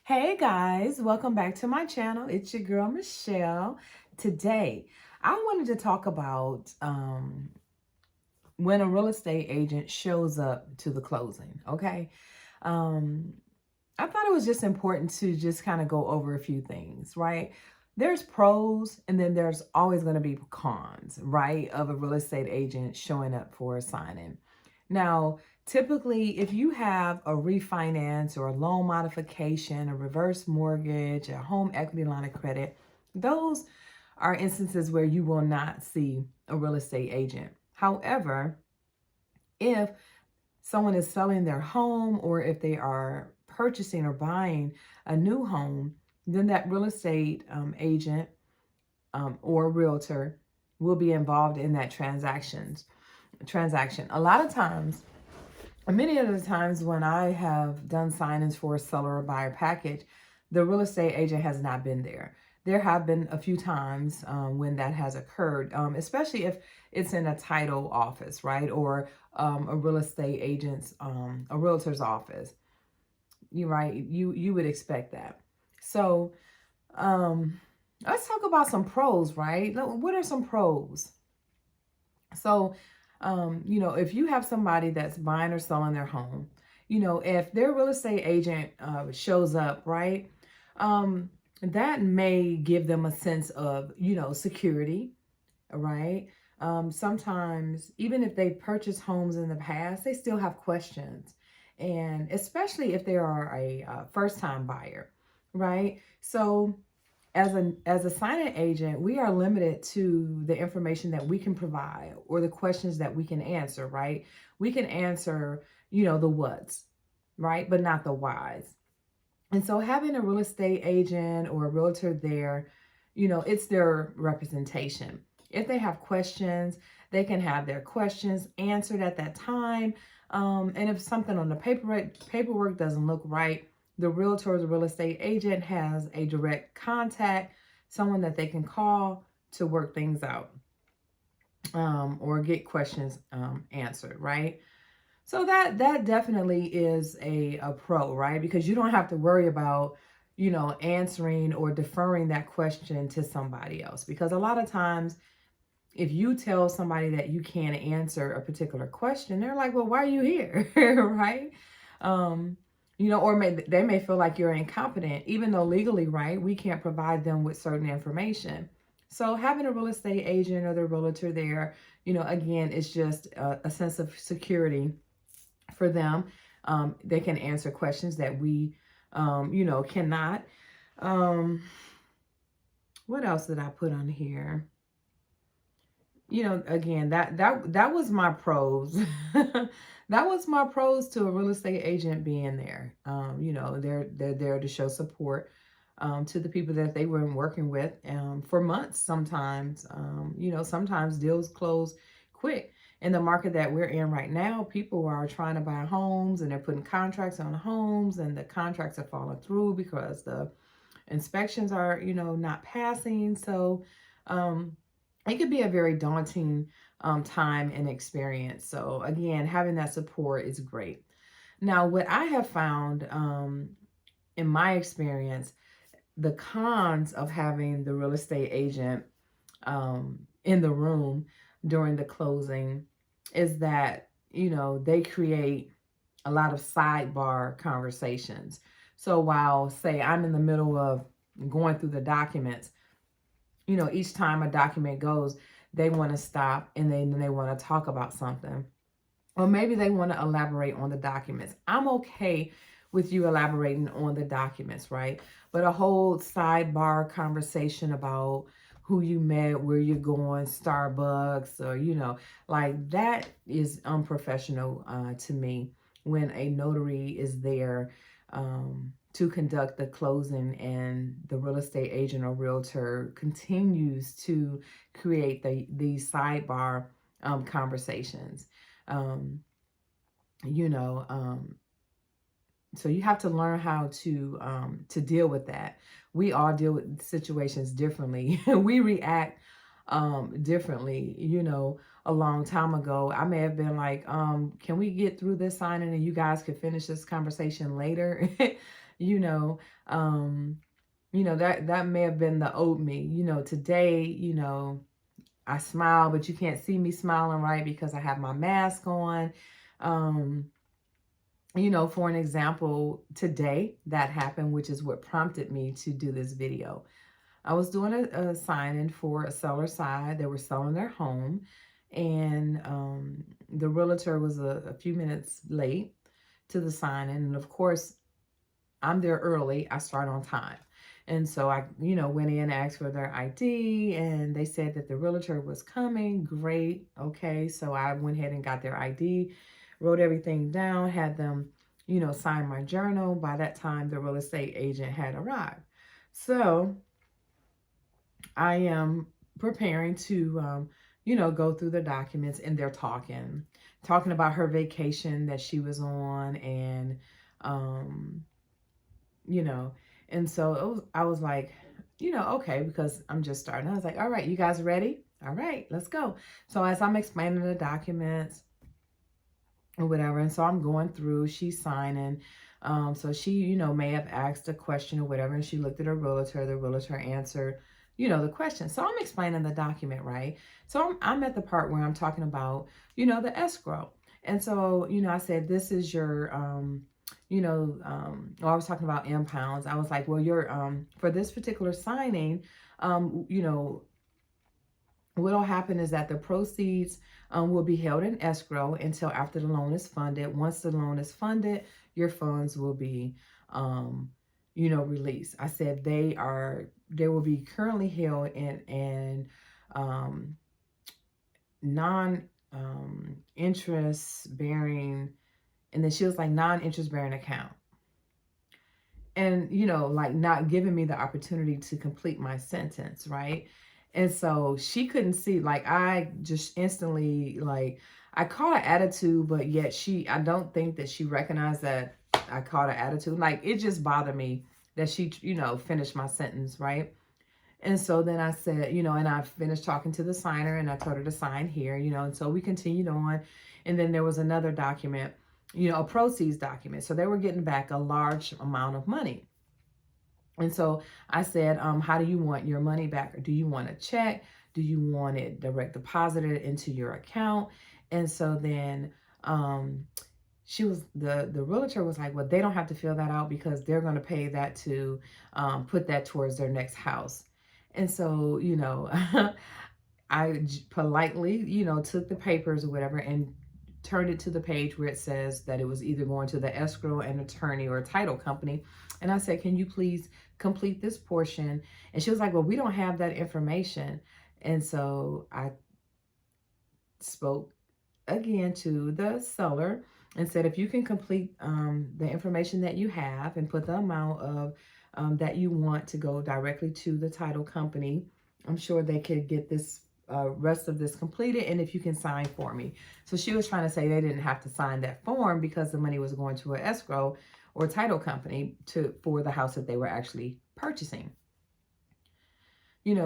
Hey guys, welcome back to my channel. It's your girl Michelle. Today, I wanted to talk about when a real estate agent shows up to the closing. Okay, um, I thought it was just important to just kind of go over a few things, right? There's pros, and then there's always going to be cons, right, of a real estate agent showing up for a signing. Now, typically, if you have a refinance or a loan modification, a reverse mortgage, a home equity line of credit, those are instances where you will not see a real estate agent. However, if someone is selling their home or if they are purchasing or buying a new home, then that real estate agent or realtor will be involved in that transaction. A lot of times, many of the times when I have done signings for a seller or buyer package, the real estate agent has not been there. There have been a few times when that has occurred, especially if it's in a title office, right? Or a real estate agent's, a realtor's office. You would expect that. So let's talk about some pros, right? What are some pros? So, if you have somebody that's buying or selling their home, if their real estate agent shows up, right, that may give them a sense of, security, right? Sometimes, even if they've purchased homes in the past, they still have questions. And especially if they are a first time buyer, right? So, as a signing agent, we are limited to the information that we can provide or the questions that we can answer, right? We can answer, the what's, right? But not the whys. And so having a real estate agent or a realtor there, it's their representation. If they have questions, they can have their questions answered at that time. And if something on the paperwork doesn't look right, the realtor or the real estate agent has a direct contact, someone that they can call to work things out or get questions answered, right? So that definitely is a pro, right? Because you don't have to worry about, answering or deferring that question to somebody else. Because a lot of times, if you tell somebody that you can't answer a particular question, they're like, well, why are you here? Right? Or they may feel like you're incompetent, even though legally, right, we can't provide them with certain information. So having a real estate agent or the realtor there, again, it's just a sense of security for them. They can answer questions that we, cannot. What else did I put on here? Again, that was my pros. That was my pros to a real estate agent being there. They're there to show support to the people that they were working with for months. Sometimes, sometimes deals close quick. In the market that we're in right now, people are trying to buy homes and they're putting contracts on homes, and the contracts are falling through because the inspections are, not passing. So, it could be a very daunting time and experience. So again, having that support is great. Now, what I have found in my experience, the cons of having the real estate agent in the room during the closing is that, they create a lot of sidebar conversations. So while, say, I'm in the middle of going through the documents, each time a document goes, they want to stop and then they want to talk about something. Or maybe they want to elaborate on the documents. I'm okay with you elaborating on the documents, right? But a whole sidebar conversation about who you met, where you're going, Starbucks, or, like that is unprofessional to me when a notary is there to conduct the closing and the real estate agent or realtor continues to create these sidebar conversations. Um, you know, so you have to learn how to deal with that. We all deal with situations differently. We react differently. A long time ago, I may have been like, can we get through this signing and you guys could finish this conversation later? you know, that may have been the old me. Today, I smile, but you can't see me smiling, right? Because I have my mask on. Um, for an example, today that happened, which is what prompted me to do this video. I was doing a sign-in for a seller side. They were selling their home, and the realtor was a few minutes late to the sign-in. And of course, I'm there early. I start on time. And so I, went in, asked for their ID, and they said that the realtor was coming. Great. Okay. So I went ahead and got their ID, wrote everything down, had them, sign my journal. By that time, the real estate agent had arrived. So I am preparing to, go through the documents, and they're talking about her vacation that she was on, and, you know, and so I was like, okay, because I'm just starting. I was like, all right, you guys ready? All right, let's go. So as I'm explaining the documents or whatever, and so I'm going through, she's signing. So she, may have asked a question or whatever, and she looked at her realtor. The realtor answered, the question. So I'm explaining the document, right? So I'm at the part where I'm talking about, the escrow. And so, I said, this is your, I was talking about impounds. I was like, well, you're, for this particular signing, what'll happen is that the proceeds will be held in escrow until after the loan is funded. Once the loan is funded, your funds will be, released. I said they will be currently held in non interest bearing, and then she was like non-interest bearing account. And, like not giving me the opportunity to complete my sentence, right? And so she couldn't see, like I just instantly, like I caught an attitude, but yet I don't think that she recognized that I caught an attitude. Like it just bothered me that she, finished my sentence, right? And so then I said, and I finished talking to the signer, and I told her to sign here, and so we continued on. And then there was another document, a proceeds document. So they were getting back a large amount of money. And so I said, how do you want your money back? Or do you want a check? Do you want it direct deposited into your account? And so then she was, the realtor was like, well, they don't have to fill that out because they're going to pay that to put that towards their next house. And so, I politely, took the papers or whatever and turned it to the page where it says that it was either going to the escrow, an attorney, or a title company. And I said, can you please complete this portion? And she was like, well, we don't have that information. And so I spoke again to the seller and said, if you can complete the information that you have and put the amount of that you want to go directly to the title company, I'm sure they could get this rest of this completed, and if you can sign for me. So she was trying to say they didn't have to sign that form because the money was going to an escrow or title company for the house that they were actually purchasing.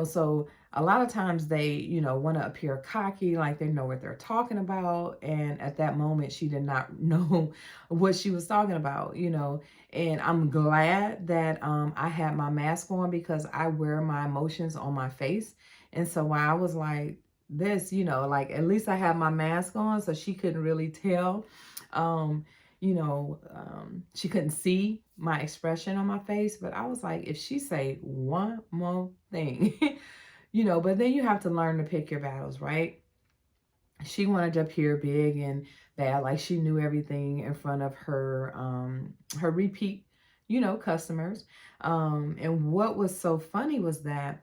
So a lot of times they, want to appear cocky, like they know what they're talking about. And at that moment, she did not know what she was talking about, and I'm glad that I had my mask on because I wear my emotions on my face. And so while I was like this, like at least I had my mask on so she couldn't really tell. She couldn't see my expression on my face, but I was like, if she say one more thing, but then you have to learn to pick your battles, right? She wanted to appear big and bad, like she knew everything in front of her, her repeat, customers. And what was so funny was that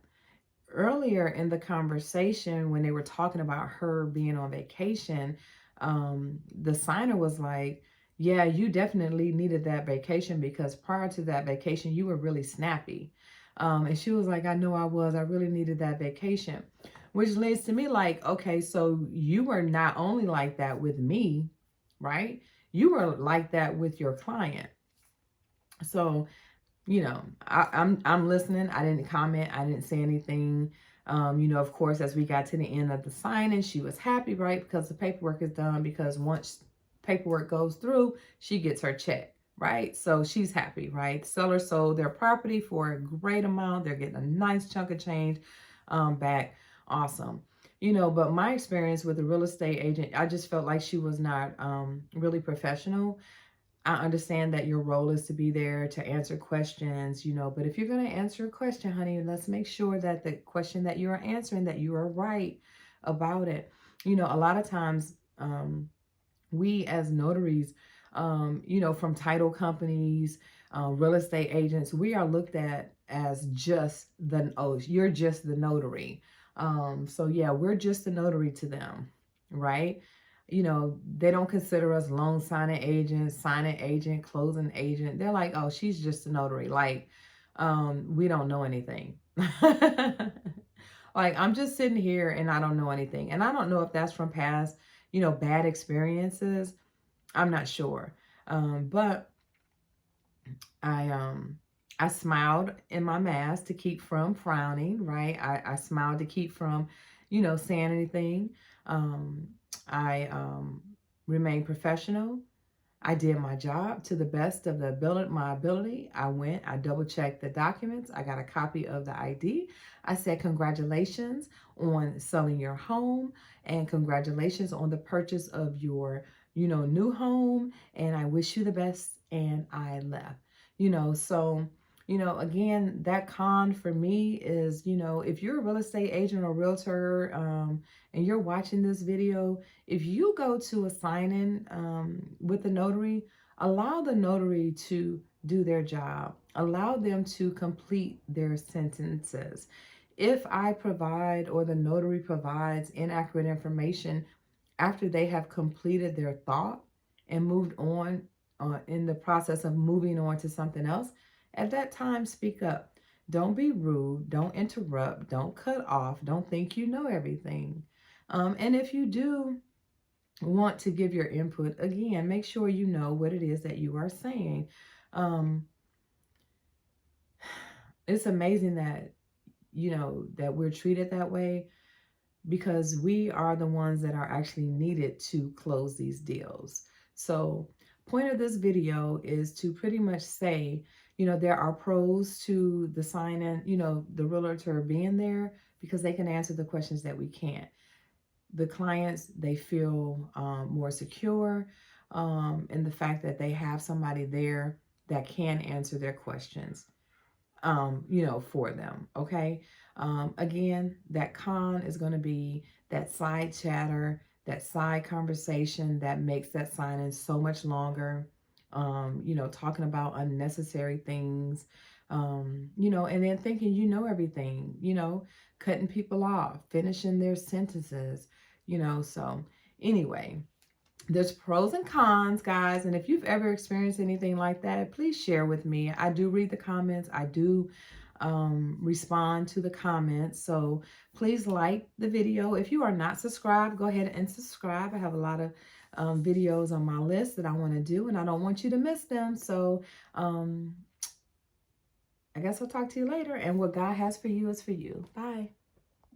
earlier in the conversation, when they were talking about her being on vacation, the signer was like, yeah, you definitely needed that vacation because prior to that vacation, you were really snappy. And she was like, I know I was. I really needed that vacation, which leads to me like, okay, so you were not only like that with me, right? You were like that with your client. So, I'm listening. I didn't comment. I didn't say anything. Of course, as we got to the end of the signing, she was happy, right? Because the paperwork is done. Because once paperwork goes through, she gets her check, right? So she's happy, right? Seller sold their property for a great amount. They're getting a nice chunk of change back. Awesome. But my experience with a real estate agent, I just felt like she was not really professional. I understand that your role is to be there to answer questions, but if you're going to answer a question, honey, let's make sure that the question that you are answering, that you are right about it. A lot of times, we as notaries, from title companies, real estate agents, we are looked at as just you're just the notary. So yeah, we're just the notary to them, right? They don't consider us loan signing agent, closing agent. They're like, oh, she's just a notary. Like, we don't know anything. Like, I'm just sitting here and I don't know anything. And I don't know if that's from past, bad experiences. I'm not sure. But I um I smiled in my mask to keep from frowning, right? I smiled to keep from, saying anything. Um, I remained professional. I did my job to the best of my ability. I went, I double checked the documents. I got a copy of the ID. I said, congratulations on selling your home and congratulations on the purchase of your, new home. And I wish you the best. And I left, so, again, that con for me is, if you're a real estate agent or realtor, and you're watching this video, if you go to a sign-in with the notary, allow the notary to do their job. Allow them to complete their sentences. If I provide or the notary provides inaccurate information after they have completed their thought and moved on in the process of moving on to something else, at that time, speak up. Don't be rude. Don't interrupt. Don't cut off. Don't think you know everything. And if you do want to give your input, again, make sure you know what it is that you are saying. Um, it's amazing that, that we're treated that way because we are the ones that are actually needed to close these deals. So, point of this video is to pretty much say, there are pros to the sign-in, the realtor being there because they can answer the questions that we can't. The clients, they feel more secure in the fact that they have somebody there that can answer their questions, for them. Okay. Again, that con is going to be that side chatter, that side conversation that makes that sign in so much longer. Talking about unnecessary things, and then thinking everything, cutting people off, finishing their sentences, So, anyway, there's pros and cons, guys. And if you've ever experienced anything like that, please share with me. I do read the comments. I do respond to the comments. So please like the video. If you are not subscribed, go ahead and subscribe. I have a lot of videos on my list that I want to do, and I don't want you to miss them. So I guess I'll talk to you later. And what God has for you is for you. Bye.